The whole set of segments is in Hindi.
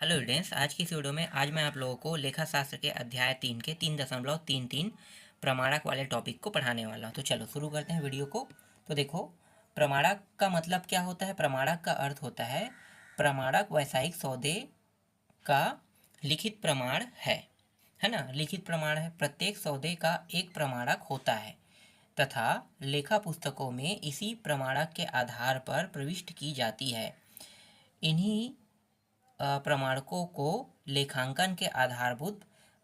हेलो स्टूडेंट्स, आज की इस वीडियो में आज मैं आप लोगों को लेखा शास्त्र के अध्याय 3 के 3.33 प्रमाणक वाले टॉपिक को पढ़ाने वाला हूँ। तो चलो शुरू करते हैं वीडियो को। तो देखो, प्रमाणक का मतलब क्या होता है। प्रमाणक का अर्थ होता है प्रमाणक वैश्विक सौदे का लिखित प्रमाण है ना। लिखित प्रमाण है। प्रत्येक सौदे का एक प्रमाणक होता है तथा लेखा पुस्तकों में इसी प्रमाणक के आधार पर प्रविष्ट की जाती है। इन्हीं प्रमाणकों को लेखांकन के आधारभूत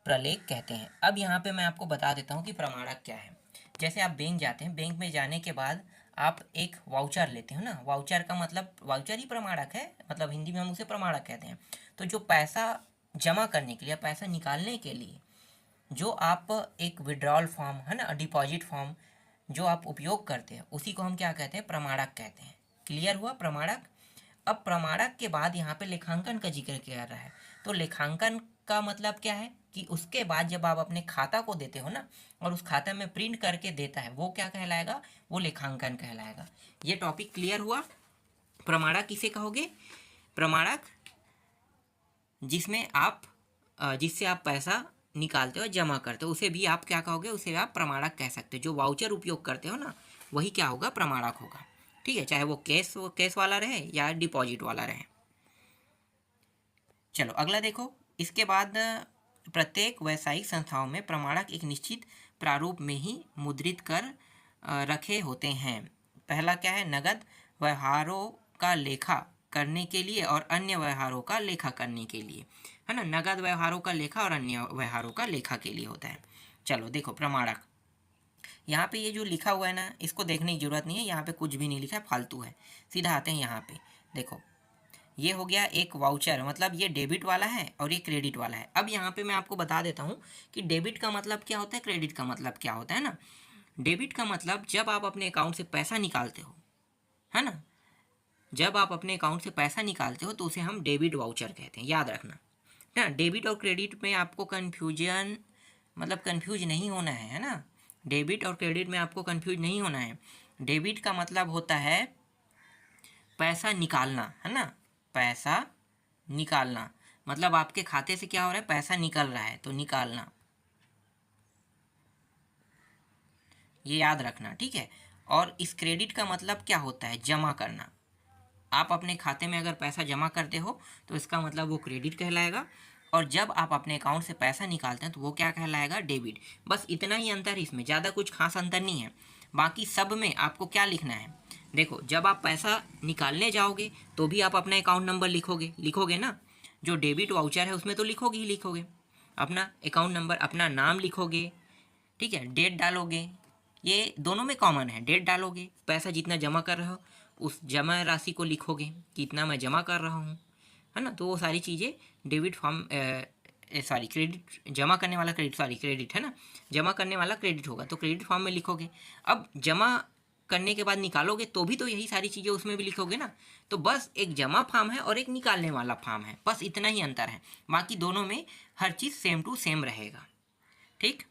प्रलेख कहते हैं। अब यहाँ पे मैं आपको बता देता हूँ कि प्रमाणक क्या है। जैसे आप बैंक जाते हैं, बैंक में जाने के बाद आप एक वाउचर लेते हो ना। वाउचर का मतलब, वाउचर ही प्रमाणक है, मतलब हिंदी में हम उसे प्रमाणक कहते हैं। तो जो पैसा जमा करने के लिए, पैसा निकालने के लिए जो आप एक विड्रॉल फॉर्म है ना, डिपॉजिट फॉर्म जो आप उपयोग करते हैं, उसी को हम क्या कहते हैं, प्रमाणक कहते हैं। क्लियर हुआ प्रमाणक। अब प्रमाणक के बाद यहाँ पे लेखांकन का जिक्र किया रहा है। तो लेखांकन का मतलब क्या है कि उसके बाद जब आप अपने खाता को देते हो ना, और उस खाता में प्रिंट करके देता है, वो क्या कहलाएगा, वो लेखांकन कहलाएगा। ये टॉपिक क्लियर हुआ। प्रमाणक किसे कहोगे? प्रमाणक जिसमें आप जिससे आप पैसा निकालते हो, जमा करते हो, उसे भी आप क्या कहोगे, उसे आप प्रमाणक कह सकते हो। जो वाउचर उपयोग करते हो ना, वही क्या होगा, प्रमाणक होगा। ठीक है, चाहे वो कैश वाला रहे या डिपॉजिट वाला रहे। चलो अगला देखो। इसके बाद प्रत्येक व्यावसायिक संस्थाओं में प्रमाणक एक निश्चित प्रारूप में ही मुद्रित कर रखे होते हैं। पहला क्या है, नगद व्यवहारों का लेखा करने के लिए और अन्य व्यवहारों का लेखा करने के लिए, है ना। नगद व्यवहारों का लेखा और अन्य व्यवहारों का लेखा के लिए होता है। चलो देखो प्रमाणक, यहाँ पे ये जो लिखा हुआ है ना, इसको देखने की जरूरत नहीं है। यहाँ पे कुछ भी नहीं लिखा है, फालतू है। सीधा आते हैं यहाँ पे। देखो, ये हो गया एक वाउचर, मतलब ये डेबिट वाला है और ये क्रेडिट वाला है। अब यहाँ पे मैं आपको बता देता हूँ कि डेबिट का मतलब क्या होता है, क्रेडिट का मतलब क्या होता है ना। डेबिट का मतलब जब आप अपने अकाउंट से पैसा निकालते हो, है ना, जब आप अपने अकाउंट से पैसा निकालते हो तो उसे हम डेबिट वाउचर कहते हैं, याद रखना ना। डेबिट और क्रेडिट में आपको कन्फ्यूजन, मतलब कन्फ्यूज नहीं होना है ना। डेबिट और क्रेडिट में आपको कन्फ्यूज नहीं होना है। डेबिट का मतलब होता है पैसा निकालना, है ना। पैसा निकालना मतलब आपके खाते से क्या हो रहा है, पैसा निकल रहा है, तो निकालना, ये याद रखना, ठीक है। और इस क्रेडिट का मतलब क्या होता है, जमा करना। आप अपने खाते में अगर पैसा जमा करते हो तो इसका मतलब वो क्रेडिट कहलाएगा, और जब आप अपने अकाउंट से पैसा निकालते हैं तो वो क्या कहलाएगा, डेबिट। बस इतना ही अंतर है इसमें, ज़्यादा कुछ खास अंतर नहीं है। बाकी सब में आपको क्या लिखना है, देखो, जब आप पैसा निकालने जाओगे तो भी आप अपना अकाउंट नंबर लिखोगे ना। जो डेबिट वाउचर है उसमें तो लिखोगे ही लिखोगे, अपना अकाउंट नंबर, अपना नाम लिखोगे, ठीक है, डेट डालोगे। ये दोनों में कॉमन है, डेट डालोगे, पैसा जितना जमा कर रहे हो उस जमा राशि को लिखोगे कि इतना मैं जमा कर रहा हूँ, है ना। तो वो सारी चीज़ें डेबिट फॉर्म, सॉरी क्रेडिट, जमा करने वाला क्रेडिट, सॉरी क्रेडिट है ना, जमा करने वाला क्रेडिट होगा, तो क्रेडिट फॉर्म में लिखोगे। अब जमा करने के बाद निकालोगे तो भी तो यही सारी चीज़ें उसमें भी लिखोगे ना। तो बस एक जमा फॉर्म है और एक निकालने वाला फॉर्म है, बस इतना ही अंतर है। बाकी दोनों में हर चीज़ सेम टू सेम रहेगा, ठीक।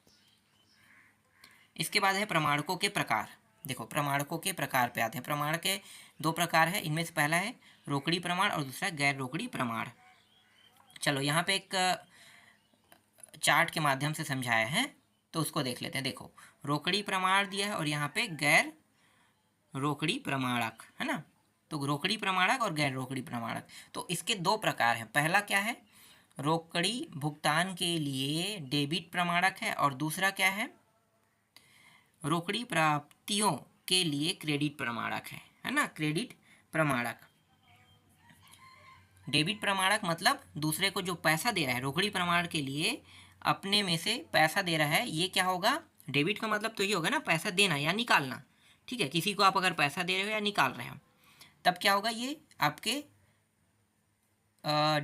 इसके बाद है प्रमाणकों के प्रकार। देखो, प्रमाणकों के प्रकार पे आते हैं। प्रमाण के दो प्रकार है, इनमें से पहला है रोकड़ी प्रमाण और दूसरा गैर रोकड़ी प्रमाण। चलो यहाँ पे एक चार्ट के माध्यम से समझाया है, तो उसको देख लेते हैं। देखो, रोकड़ी प्रमाण दिया है और यहाँ पे गैर रोकड़ी प्रमाणक, है ना। तो रोकड़ी प्रमाणक और गैर रोकड़ी प्रमाणक, तो इसके दो प्रकार हैं। पहला क्या है, रोकड़ी भुगतान के लिए डेबिट प्रमाणक है, और दूसरा क्या है, रोकड़ी प्राप्तियों के लिए क्रेडिट प्रमाणक है ना, क्रेडिट प्रमाणक। डेबिट प्रमाणक मतलब दूसरे को जो पैसा दे रहा है, रोकड़ी प्रमाण के लिए अपने में से पैसा दे रहा है, ये क्या होगा, डेबिट का मतलब तो ये होगा ना, पैसा देना या निकालना, ठीक है। किसी को आप अगर पैसा दे रहे हो या निकाल रहे हो, तब क्या होगा, ये आपके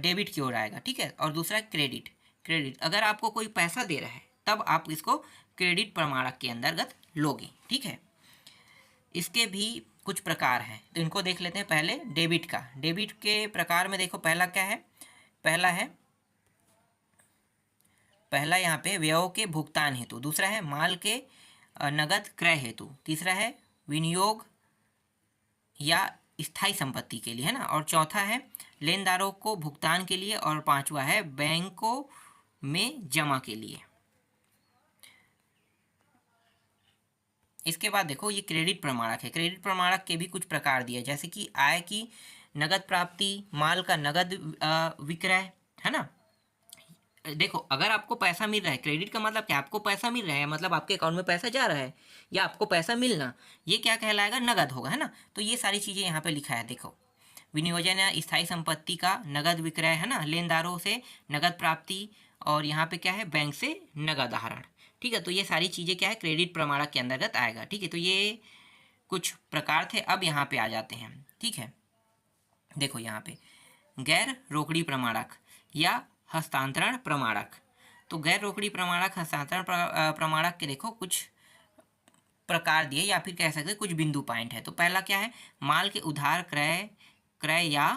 डेबिट की ओर आएगा, ठीक है। और दूसरा क्रेडिट, क्रेडिट अगर आपको कोई पैसा दे रहा है तब आप इसको क्रेडिट प्रमाणक के अंतर्गत लोगे, ठीक है। इसके भी कुछ प्रकार हैं, तो इनको देख लेते हैं। पहले डेबिट का, डेबिट के प्रकार में देखो, पहला क्या है, पहला यहाँ पे व्ययों के भुगतान हेतु, दूसरा है माल के नगद क्रय हेतु, तीसरा है विनियोग या स्थायी संपत्ति के लिए, है ना, और चौथा है लेनदारों को भुगतान के लिए, और पांचवा है बैंकों में जमा के लिए। इसके बाद देखो ये क्रेडिट प्रमाणक है। क्रेडिट प्रमाणक के भी कुछ प्रकार दिए, जैसे कि आय की नगद प्राप्ति, माल का नगद विक्रय, है ना। देखो अगर आपको पैसा मिल रहा है, क्रेडिट का मतलब क्या, आपको पैसा मिल रहा है, मतलब आपके अकाउंट में पैसा जा रहा है या आपको पैसा मिलना, ये क्या कहलाएगा, नगद होगा, है ना। तो ये सारी चीज़ें यहाँ पे लिखा है। देखो विनियोजन या स्थायी संपत्ति का नगद विक्रय, है ना, लेनदारों से नगद प्राप्ति, और यहाँ पे क्या है, बैंक से नगद आहरण। ठीक है, तो ये सारी चीज़ें क्या है, क्रेडिट प्रमाणक के अंतर्गत आएगा। ठीक है, तो ये कुछ प्रकार थे। अब यहाँ पे आ जाते हैं। ठीक है, देखो यहाँ पे गैर रोकड़ी प्रमाणक या हस्तांतरण प्रमाणक। तो गैर रोकड़ी प्रमाणक, हस्तांतरण प्रमाणक के देखो कुछ प्रकार दिए, या फिर कह सकते हैं कुछ बिंदु पॉइंट है। तो पहला क्या है, माल के उधार क्रय या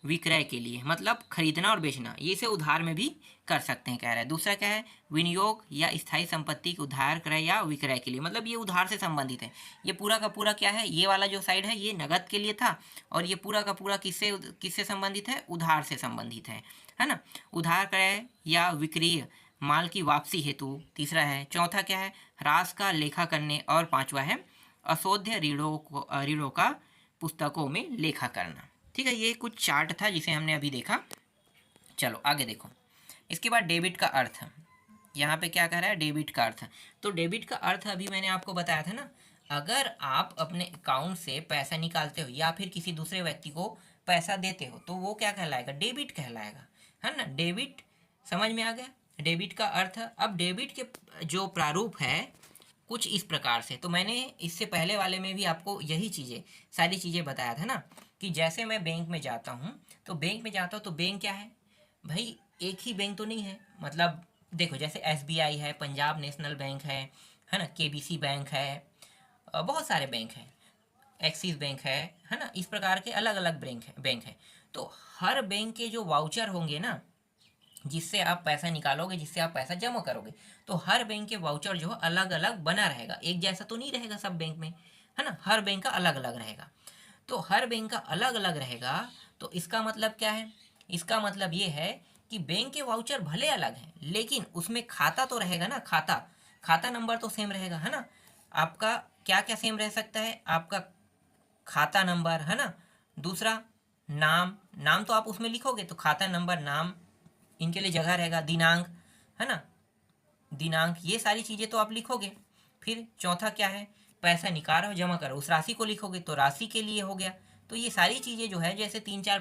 विक्रय के लिए, मतलब खरीदना और बेचना, ये इसे उधार में भी कर सकते हैं, कह रहे हैं। दूसरा क्या है, विनियोग या स्थायी संपत्ति के उधार क्रय या विक्रय के लिए, मतलब ये उधार से संबंधित है। ये पूरा का पूरा क्या है, ये वाला जो साइड है ये नगद के लिए था, और ये पूरा का पूरा किससे किससे संबंधित है, उधार से संबंधित है ना। उधार क्रय या विक्रय माल की वापसी हेतु। तीसरा है, चौथा क्या है, ह्रास का लेखा करने, और पांचवा है अशोध्य ऋणों का पुस्तकों में लेखा करना। ठीक है, ये कुछ चार्ट था जिसे हमने अभी देखा। चलो आगे देखो। इसके बाद डेबिट का अर्थ, यहाँ पे क्या कह रहा है, डेबिट का अर्थ। तो डेबिट का अर्थ अभी मैंने आपको बताया था ना, अगर आप अपने अकाउंट से पैसा निकालते हो या फिर किसी दूसरे व्यक्ति को पैसा देते हो, तो वो क्या कहलाएगा, डेबिट कहलाएगा, है ना। डेबिट समझ में आ गया, डेबिट का अर्थ। अब डेबिट के जो प्रारूप है कुछ इस प्रकार से, तो मैंने इससे पहले वाले में भी आपको यही चीज़ें सारी चीज़ें बताया था ना, कि जैसे मैं बैंक में जाता हूँ, तो बैंक में जाता हूँ तो बैंक क्या है भाई, एक ही बैंक तो नहीं है। मतलब देखो जैसे SBI है, पंजाब नेशनल बैंक है ना, KBC बैंक है, बहुत सारे बैंक हैं, एक्सिस बैंक है ना। इस प्रकार के अलग अलग बैंक है। तो हर बैंक के जो वाउचर होंगे ना, जिससे आप पैसा निकालोगे, जिससे आप पैसा जमा करोगे, तो हर बैंक के वाउचर जो है अलग अलग बना रहेगा, एक जैसा तो नहीं रहेगा सब बैंक में, है ना। हर बैंक का अलग अलग रहेगा। तो हर बैंक का अलग अलग रहेगा, तो इसका मतलब क्या है, इसका मतलब ये है कि बैंक के वाउचर भले अलग हैं, लेकिन उसमें खाता तो रहेगा ना, खाता नंबर तो सेम रहेगा, है ना। आपका क्या क्या सेम रह सकता है, आपका खाता नंबर, है ना। दूसरा नाम तो आप उसमें लिखोगे, तो खाता नंबर, नाम, इनके लिए जगह रहेगा। दिनांक, है ना, दिनांक, ये सारी चीज़ें तो आप लिखोगे। फिर चौथा क्या है, पैसा निकाल और जमा करो, उस राशि को लिखोगे, तो राशि के लिए हो गया। तो ये सारी चीज़ें जो है, जैसे 3 4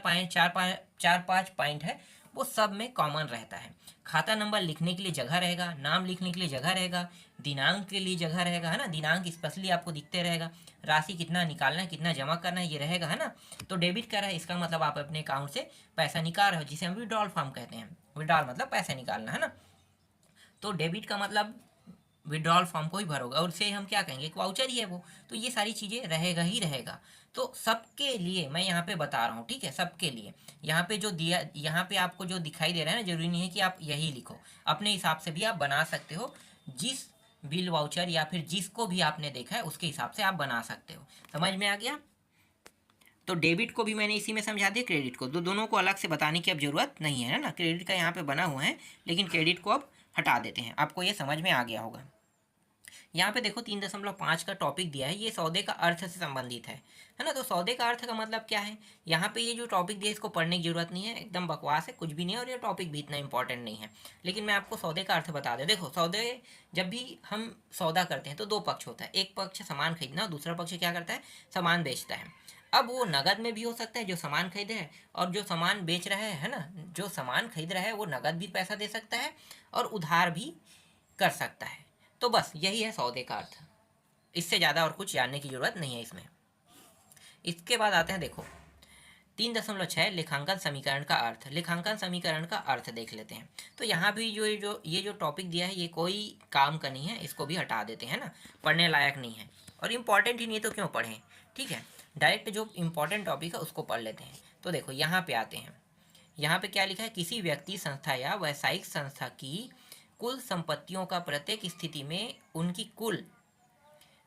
5 पॉइंट है, वो सब में कॉमन रहता है। खाता नंबर लिखने के लिए जगह रहेगा, नाम लिखने के लिए जगह रहेगा, दिनांक के लिए जगह रहेगा, है ना, दिनांक स्पेशली आपको दिखते रहेगा, राशि कितना निकालना है, कितना जमा करना है, ये रहेगा, है ना। तो डेबिट कर रहा है, इसका मतलब आप अपने अकाउंट से पैसा निकाल रहे हो, जिसे हम विड्रॉल फॉर्म कहते हैं। विड्रॉल मतलब पैसा निकालना, है ना। तो डेबिट का मतलब विड्रॉल फॉर्म को ही भरोगे, और उसे हम क्या कहेंगे, एक वाउचर ही है वो। तो ये सारी चीज़ें रहेगा ही रहेगा। तो सबके लिए मैं यहाँ पे बता रहा हूँ, ठीक है, सबके लिए यहाँ पे जो दिया, यहाँ पे आपको जो दिखाई दे रहा है ना, जरूरी नहीं है कि आप यही लिखो, अपने हिसाब से भी आप बना सकते हो। जिस बिल वाउचर या फिर जिसको भी आपने देखा है उसके हिसाब से आप बना सकते हो। समझ में आ गया। तो डेबिट को भी मैंने इसी में समझा दिया, क्रेडिट को, तो दोनों को अलग से बताने की अब जरूरत नहीं है ना। क्रेडिट का यहाँ पे बना हुआ है, लेकिन क्रेडिट को अब हटा देते हैं। आपको ये समझ में आ गया होगा। यहाँ पे देखो 3.5 का टॉपिक दिया है, ये सौदे का अर्थ से संबंधित है ना। तो सौदे का अर्थ का मतलब क्या है, यहाँ पे ये जो टॉपिक दिया इसको पढ़ने की जरूरत नहीं है, एकदम बकवास है, कुछ भी नहीं है, और ये टॉपिक भी इतना इंपॉर्टेंट नहीं है। लेकिन मैं आपको सौदे का अर्थ बता दें। देखो सौदे, जब भी हम सौदा करते हैं तो दो पक्ष होता है, एक पक्ष सामान खरीदना, दूसरा पक्ष क्या करता है, सामान बेचता है। अब वो नगद में भी हो सकता है, जो सामान खरीदे है, और जो सामान बेच रहा है ना, जो सामान खरीद रहा है वो नगद भी पैसा दे सकता है और उधार भी कर सकता है। तो बस यही है सौदे का अर्थ, इससे ज़्यादा और कुछ जानने की जरूरत नहीं है इसमें। इसके बाद आते हैं, देखो 3.6 लेखांकन समीकरण का अर्थ। लेखांकन समीकरण का अर्थ देख लेते हैं। तो यहाँ भी ये जो टॉपिक दिया है ये कोई काम का नहीं है, इसको भी हटा देते हैं ना, पढ़ने लायक नहीं है, और इम्पॉर्टेंट ही नहीं है तो क्यों पढ़ें। ठीक है, डायरेक्ट जो इम्पॉर्टेंट टॉपिक है उसको पढ़ लेते हैं। तो देखो यहाँ पे आते हैं, यहाँ पे क्या लिखा है, किसी व्यक्ति, संस्था या व्यावसायिक संस्था की कुल संपत्तियों का प्रत्येक स्थिति में उनकी कुल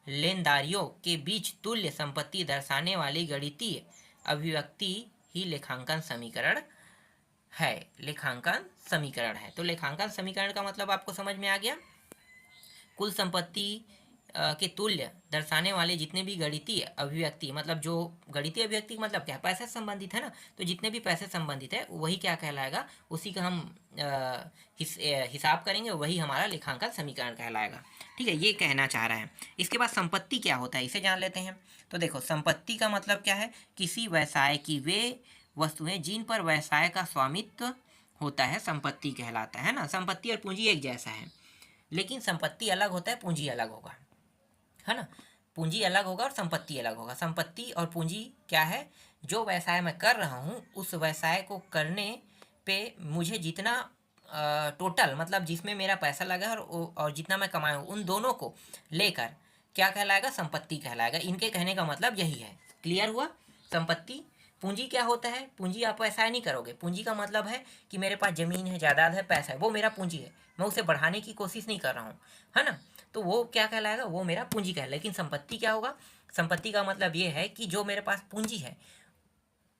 लेनदारियों के बीच तुल्य संपत्ति दर्शाने वाली गणितीय अभिव्यक्ति ही लेखांकन समीकरण है। लेखांकन समीकरण है। तो लेखांकन समीकरण का मतलब आपको समझ में आ गया। कुल संपत्ति के तुल्य दर्शाने वाले जितने भी गणितीय अभिव्यक्ति, मतलब जो गणितीय अभिव्यक्ति मतलब क्या है, पैसे से संबंधित है ना, तो जितने भी पैसे संबंधित है वही क्या कहलाएगा, उसी का हम हिसाब करेंगे, वही हमारा लेखांकन समीकरण कहलाएगा। ठीक है, ये कहना चाह रहा है। इसके बाद संपत्ति क्या होता है, इसे जान लेते हैं। तो देखो, संपत्ति का मतलब क्या है, किसी व्यवसाय की वे वस्तुएं जिन पर व्यवसाय का स्वामित्व होता है संपत्ति कहलाता है ना। संपत्ति और पूंजी एक जैसा है, लेकिन संपत्ति अलग होता है, पूंजी अलग होगा, है ना। पूंजी अलग होगा और संपत्ति अलग होगा। संपत्ति और पूंजी क्या है, जो व्यवसाय मैं कर रहा हूँ उस व्यवसाय को करने पे मुझे जितना टोटल, मतलब जिसमें मेरा पैसा लगा है और जितना मैं कमाया हूँ, उन दोनों को लेकर क्या कहलाएगा, संपत्ति कहलाएगा। इनके कहने का मतलब यही है। क्लियर हुआ। संपत्ति। पूंजी क्या होता है, पूंजी आप व्यवसाय नहीं करोगे। पूंजी का मतलब है कि मेरे पास ज़मीन है, जायदाद है, पैसा है, वो मेरा पूंजी है, मैं उसे बढ़ाने की कोशिश नहीं कर रहा हूँ, है ना। तो वो क्या कहलाएगा, वो मेरा पूंजी कहलाएगा। लेकिन संपत्ति क्या होगा, संपत्ति का मतलब ये है कि जो मेरे पास पूंजी है,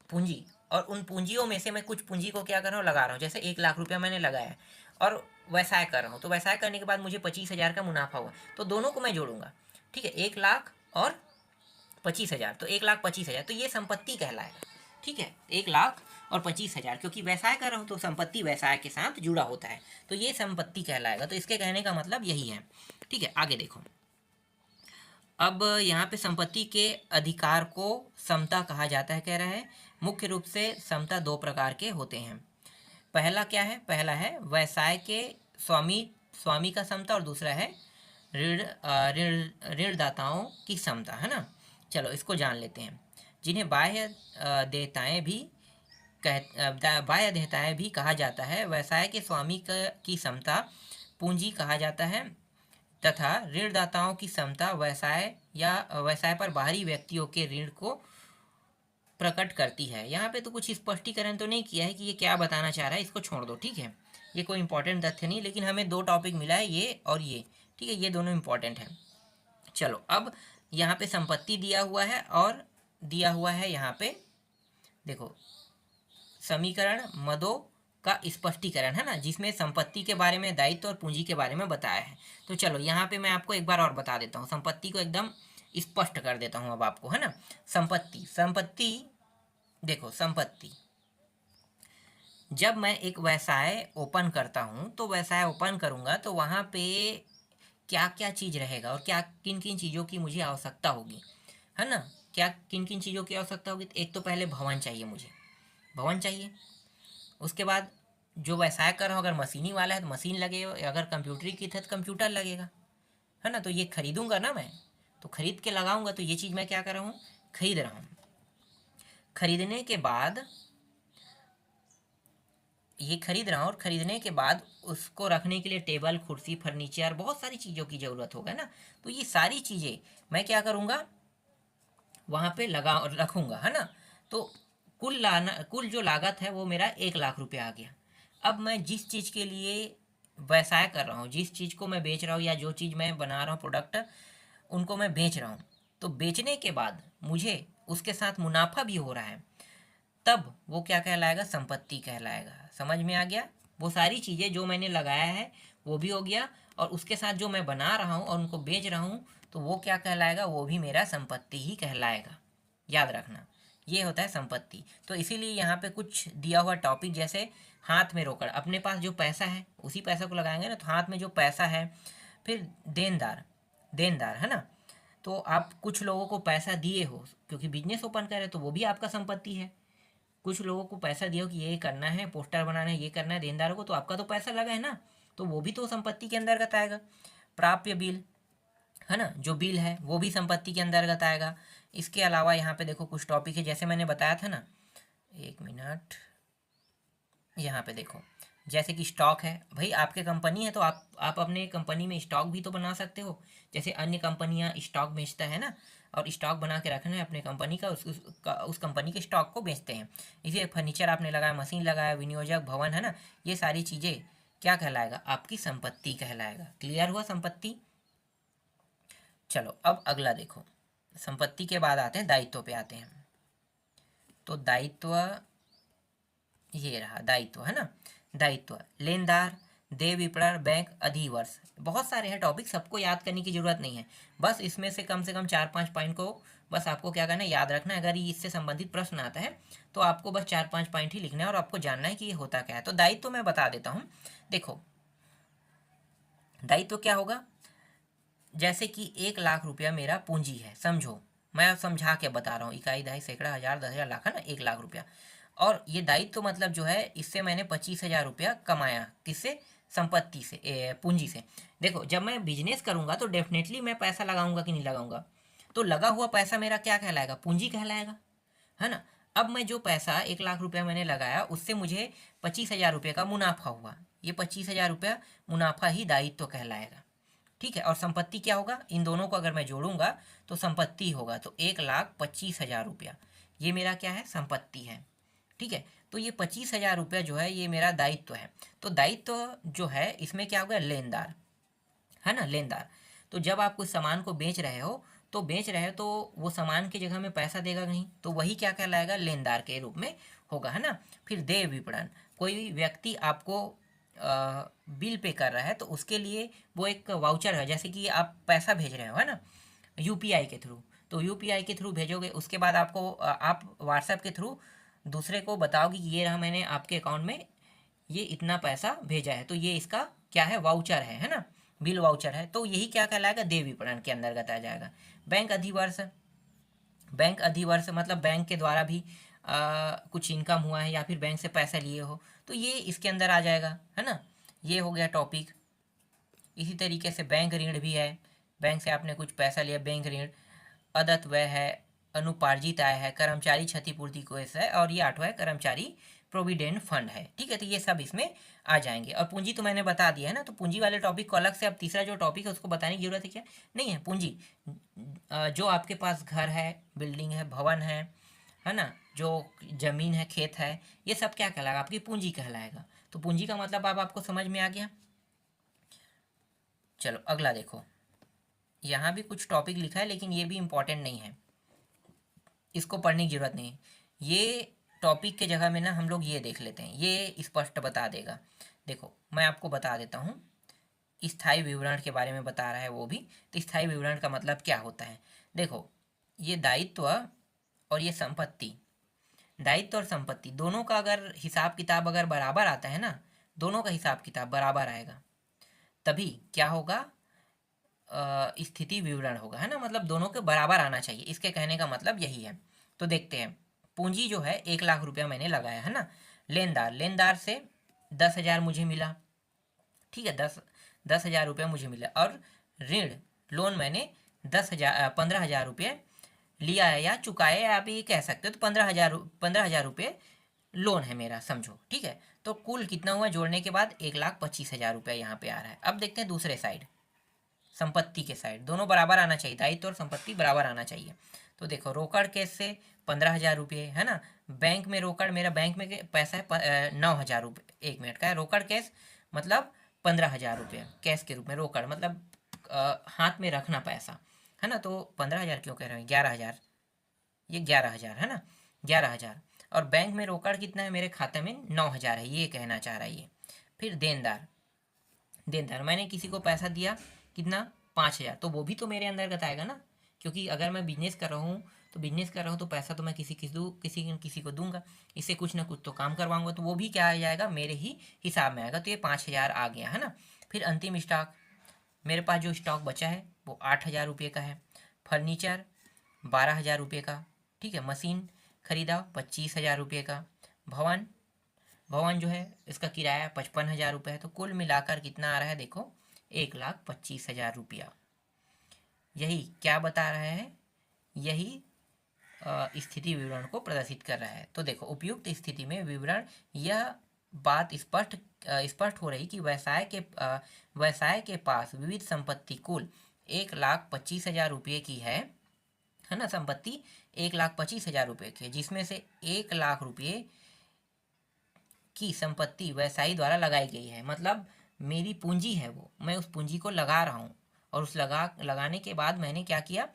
पूंजी, और उन पूंजियों में से मैं कुछ पूंजी को क्या कर रहा हूँ, लगा रहा हूँ। जैसे 1 लाख रुपया मैंने लगाया और व्यवसाय कर रहा हूँ, तो व्यवसाय करने के बाद मुझे 25,000 का मुनाफा हुआ, तो दोनों को मैं जोड़ूंगा। ठीक है, 1 लाख और 25,000, तो 1,25,000, तो ये संपत्ति कहलाएगा। ठीक है, 1 लाख और 25,000, क्योंकि व्यवसाय कर रहा हूँ तो संपत्ति व्यवसाय के साथ जुड़ा होता है, तो ये संपत्ति कहलाएगा। तो इसके कहने का मतलब यही है। ठीक है, आगे देखो। अब यहाँ पे संपत्ति के अधिकार को समता कहा जाता है, कह रहा है। मुख्य रूप से समता 2 प्रकार के होते हैं। पहला क्या है, पहला है व्यवसाय के स्वामी का समता, और दूसरा है ऋणदाताओं की समता, है ना। चलो इसको जान लेते हैं। जिन्हें देयताएं भी बाह्य देयताएं भी कहा जाता है। व्यवसाय के स्वामी की समता पूंजी कहा जाता है, तथा ऋणदाताओं की समता व्यवसाय पर बाहरी व्यक्तियों के ऋण को प्रकट करती है। यहाँ पे तो कुछ स्पष्टीकरण तो नहीं किया है कि ये क्या बताना चाह रहा है, इसको छोड़ दो। ठीक है, ये कोई इंपॉर्टेंट तथ्य नहीं, लेकिन हमें 2 टॉपिक मिला है, ये और ये। ठीक है, ये दोनों इंपॉर्टेंट हैं। चलो, अब यहाँ पे संपत्ति दिया हुआ है और दिया हुआ है यहाँ पे देखो समीकरण मदों का स्पष्टीकरण, है ना, जिसमें संपत्ति के बारे में, दायित्व और पूंजी के बारे में बताया है। तो चलो यहाँ पे मैं आपको एक बार और बता देता हूँ, संपत्ति को एकदम स्पष्ट कर देता हूँ अब आपको, है ना। संपत्ति देखो, संपत्ति, जब मैं एक व्यवसाय ओपन करता हूँ, तो व्यवसाय ओपन करूँगा तो वहाँ पे क्या क्या चीज़ रहेगा और क्या किन किन चीज़ों की मुझे आवश्यकता होगी, है ना। क्या किन किन चीज़ों की आवश्यकता होगी, एक तो पहले भवन चाहिए, मुझे भवन चाहिए। उसके बाद जो व्यवसाय कर रहा हूँ, अगर मशीनी वाला है तो मशीन लगेगा, अगर कंप्यूटर की है तो कंप्यूटर लगेगा, है ना। तो ये खरीदूंगा ना मैं, तो खरीद के लगाऊंगा, तो ये चीज़ मैं क्या कर रहा हूँ, खरीद रहा हूँ। खरीदने के बाद ये खरीद रहा हूँ, और खरीदने के बाद उसको रखने के लिए टेबल, कुर्सी, फर्नीचर, बहुत सारी चीज़ों की ज़रूरत होगा ना। तो ये सारी चीज़ें मैं क्या करूँगा, वहाँ पे लगा रखूँगा, है ना। तो कुल जो लागत है वो मेरा 1 लाख रुपया आ गया। अब मैं जिस चीज़ के लिए व्यवसाय कर रहा हूँ, जिस चीज़ को मैं बेच रहा हूँ, या जो चीज़ मैं बना रहा हूँ प्रोडक्ट, उनको मैं बेच रहा हूँ, तो बेचने के बाद मुझे उसके साथ मुनाफा भी हो रहा है, तब वो क्या कहलाएगा, संपत्ति कहलाएगा। समझ में आ गया। वो सारी चीज़ें जो मैंने लगाया है वो भी हो गया, और उसके साथ जो मैं बना रहा हूँ और उनको बेच रहा हूँ, तो वो क्या कहलाएगा, वो भी मेरा संपत्ति ही कहलाएगा। याद रखना, ये होता है संपत्ति। तो इसीलिए यहाँ पे कुछ दिया हुआ टॉपिक, जैसे हाथ में रोकड़, अपने पास जो पैसा है उसी पैसा को लगाएंगे ना, तो हाथ में जो पैसा है। फिर देनदार, देनदार, है ना। तो आप कुछ लोगों को पैसा दिए हो क्योंकि बिजनेस ओपन करे, तो वो भी आपका संपत्ति है। कुछ लोगों को पैसा दिया हो कि ये करना है, पोस्टर बनाना है, ये करना है देनदारों को, तो आपका तो पैसा लगा है ना, तो वो भी तो संपत्ति के अंतर्गत आएगा। प्राप्य बिल, है ना, जो बिल है वो भी संपत्ति के अंतर्गत आएगा। इसके अलावा यहाँ पे देखो कुछ टॉपिक है, जैसे मैंने बताया था ना, 1 मिनट, यहाँ पे देखो, जैसे कि स्टॉक है, भाई आपके कंपनी है तो आप अपने कंपनी में स्टॉक भी तो बना सकते हो। जैसे अन्य कंपनियां स्टॉक बेचता है ना, और स्टॉक बना के रखना है अपने कंपनी का, उस कंपनी के स्टॉक को बेचते हैं। इसे फर्नीचर आपने लगाया, मशीन लगाया, विनियोजक, भवन, है ना, ये सारी चीज़ें क्या कहलाएगा, आपकी संपत्ति कहलाएगा। क्लियर हुआ संपत्ति। चलो अब अगला देखो, संपत्ति के बाद आते हैं दायित्व पे आते हैं। तो दायित्व ये रहा, दायित्व है ना, दायित्व, लेनदार, देय विपणन, बैंक, अधिवर्ष। बहुत सारे हैं टॉपिक, सबको याद करने की जरूरत नहीं है, बस इसमें से कम 4-5 पॉइंट को बस आपको क्या करना है, याद रखना है। अगर ये इससे संबंधित प्रश्न आता है तो आपको बस 4-5 पॉइंट ही लिखना है और आपको जानना है कि ये होता क्या है। तो दायित्व मैं बता देता हूँ। देखो, दायित्व क्या होगा, जैसे कि 1 लाख रुपया मेरा पूंजी है, समझो, मैं समझा के बता रहा हूँ, इकाई, दहाई, सैकड़ा, हजार, 10,000, लाख, है ना, 1 लाख रुपया। और ये दायित्व मतलब जो है, इससे मैंने 25,000 रुपया कमाया, किससे, संपत्ति से, पूंजी से। देखो, जब मैं बिजनेस करूंगा तो डेफिनेटली मैं पैसा लगाऊंगा कि नहीं लगाऊंगा, तो लगा हुआ पैसा मेरा क्या कहलाएगा, पूंजी कहलाएगा, है ना। अब मैं जो पैसा 1 लाख रुपया मैंने लगाया, उससे मुझे 25,000 रुपये का मुनाफा हुआ, ये 25,000 रुपया मुनाफा ही दायित्व कहलाएगा, ठीक है। और संपत्ति क्या होगा, इन दोनों को अगर मैं जोड़ूंगा तो संपत्ति होगा, तो 1,25,000 रुपया ये मेरा क्या है, संपत्ति है, ठीक है। तो ये 25,000 रुपया जो है, ये मेरा दायित्व है। तो दायित्व जो है, इसमें क्या होगा, लेनदार, है ना, लेनदार। तो जब आप कुछ सामान को बेच रहे हो, तो वो सामान की जगह में पैसा देगा नहीं, तो वही क्या कहलाएगा, लेनदार के रूप में होगा, है ना। फिर देय विपणन, कोई व्यक्ति आपको बिल पे कर रहा है, तो उसके लिए वो एक वाउचर है, जैसे कि आप पैसा भेज रहे हो, है ना, यूपीआई के थ्रू। तो यूपीआई के थ्रू भेजोगे, उसके बाद आपको आप व्हाट्सएप के थ्रू दूसरे को बताओगे कि ये रहा, मैंने आपके अकाउंट में ये इतना पैसा भेजा है, तो ये इसका क्या है, वाउचर है ना, बिल वाउचर है। तो यही क्या कहलाएगा, देय विपणन के अंतर्गत आ जाएगा। बैंक अधिवर्ष, बैंक अधिवर्ष मतलब बैंक के द्वारा भी कुछ इनकम हुआ है या फिर बैंक से पैसा लिए हो, तो ये इसके अंदर आ जाएगा, है ना। ये हो गया टॉपिक। इसी तरीके से बैंक ऋण भी है, बैंक से आपने कुछ पैसा लिया, बैंक ऋण। अदत्त व्यय है, अनुपार्जित आय है, कर्मचारी क्षतिपूर्ति कोष है, और ये 8वां है, कर्मचारी प्रोविडेंट फंड है, ठीक है। तो ये सब इसमें आ जाएंगे। और पूंजी तो मैंने बता दिया है ना, तो पूंजी वाले टॉपिक को अलग से अब तीसरा जो टॉपिक है उसको बताने की जरूरत है क्या, नहीं है। पूंजी जो आपके पास घर है, बिल्डिंग है, भवन है ना, जो जमीन है, खेत है, ये सब क्या कहलाएगा, आपकी पूंजी कहलाएगा। तो पूंजी का मतलब अब आपको समझ में आ गया। चलो अगला देखो, यहाँ भी कुछ टॉपिक लिखा है लेकिन ये भी इम्पोर्टेंट नहीं है, इसको पढ़ने की जरूरत नहीं। ये टॉपिक के जगह में ना हम लोग ये देख लेते हैं, ये स्पष्ट बता देगा। देखो मैं आपको बता देता हूँ, स्थायी विवरण के बारे में बता रहा है वो भी। तो स्थायी विवरण का मतलब क्या होता है, देखो, ये दायित्व और ये संपत्ति, दायित्व और संपत्ति दोनों का अगर हिसाब किताब अगर बराबर आता है ना, दोनों का हिसाब किताब बराबर आएगा, तभी क्या होगा, स्थिति विवरण होगा, है ना। मतलब दोनों के बराबर आना चाहिए, इसके कहने का मतलब यही है। तो देखते हैं, पूंजी जो है 1 लाख रुपया मैंने लगाया, है ना। लेनदार, लेनदार से 10,000 मुझे मिला, ठीक है, 10,000 रुपया मुझे मिला। और ऋण, लोन मैंने 15,000 रुपये लिया है या चुकाया है, आप ये कह सकते हो। तो 15,000 रुपये लोन है मेरा, समझो, ठीक है। तो कुल कितना हुआ जोड़ने के बाद, 1,25,000 रुपया यहाँ पे आ रहा है। अब देखते हैं दूसरे साइड, संपत्ति के साइड, दोनों बराबर आना चाहिए, दायित्व और संपत्ति बराबर आना चाहिए। तो देखो, रोकड़ केस से 15,000 रुपये, है ना। बैंक में रोकड़, मेरा बैंक में पैसा है 9,000 रुपये, 1 मिनट का है। रोकड़ कैश मतलब 15,000 रुपये कैश के रूप में, रोकड़ मतलब हाथ में रखना पैसा, है ना। तो 15,000 क्यों कह रहे हैं, 11,000, ये 11,000 है ना, 11,000। और बैंक में रोकड़ कितना है, मेरे खाते में 9,000 है, ये कहना चाह रहा है ये। फिर देनदार, देनदार मैंने किसी को पैसा दिया, कितना, 5,000, तो वो भी तो मेरे अंतर्गत आएगा ना, क्योंकि अगर मैं बिजनेस कर रहा हूँ, तो पैसा तो मैं किसी को दूंगा, इससे कुछ ना कुछ तो काम करवाऊंगा, तो वो भी क्या आ जाएगा, मेरे ही हिसाब में आएगा। तो ये 5,000 आ गया, है ना। फिर अंतिम स्टॉक, मेरे पास जो स्टॉक बचा है वो 8,000 रुपये का है। फर्नीचर 12,000 रुपये का, ठीक है। मशीन खरीदा 25,000 रुपये का। भवन, भवन जो है इसका किराया 55,000 रुपये है। तो कुल मिलाकर कितना आ रहा है, देखो, 1,25,000 रुपया। यही क्या बता रहा है, यही स्थिति विवरण को प्रदर्शित कर रहा है। तो देखो, उपयुक्त स्थिति में विवरण, यह बात स्पष्ट हो रही कि व्यवसाय के पास विविध संपत्ति कुल 1,25,000 रुपये की है ना। संपत्ति 1,25,000 रुपये की है, जिसमें से 1 लाख रुपये की संपत्ति व्यवसायी द्वारा लगाई गई है। मतलब मेरी पूंजी है वो, मैं उस पूंजी को लगा रहा हूँ, और उस लगाने के बाद मैंने क्या किया,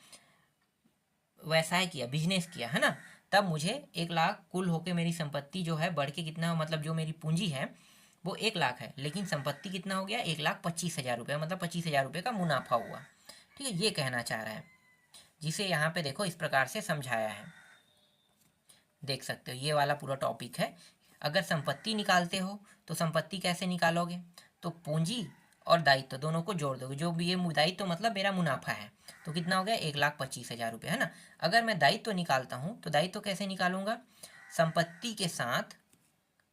व्यवसाय किया, बिजनेस किया, है ना। तब मुझे 1 लाख कुल होके मेरी संपत्ति जो है बढ़ के कितना, मतलब जो मेरी पूंजी है वो 1 लाख है, लेकिन संपत्ति कितना हो गया, 1,25,000 रुपये, मतलब 25,000 रुपये का मुनाफा हुआ। ठीक है, ये कहना चाह रहा है, जिसे यहाँ पे देखो इस प्रकार से समझाया है। देख सकते हो ये वाला पूरा टॉपिक है। अगर संपत्ति निकालते हो तो संपत्ति कैसे निकालोगे, तो पूंजी और दायित्व दोनों को जोड़ दोगे। जो भी ये दायित्व मतलब मेरा मुनाफा है, तो कितना हो गया, 1,25,000 रुपये, है ना। अगर मैं दायित्व निकालता हूँ तो दायित्व कैसे निकालूंगा, संपत्ति के साथ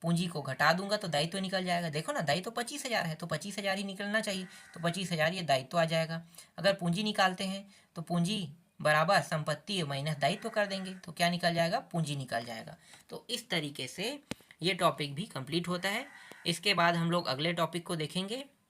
पूंजी को घटा दूंगा तो दायित्व निकल जाएगा। देखो ना, दायित्व 25,000 है तो 25,000 ही निकलना चाहिए, तो 25,000 ये दायित्व आ जाएगा। अगर पूंजी निकालते हैं तो पूंजी बराबर संपत्ति माइनस दायित्व कर देंगे तो क्या निकल जाएगा, पूंजी निकल जाएगा। तो इस तरीके से ये टॉपिक भी कंप्लीट होता है। इसके बाद हम लोग अगले टॉपिक को देखेंगे।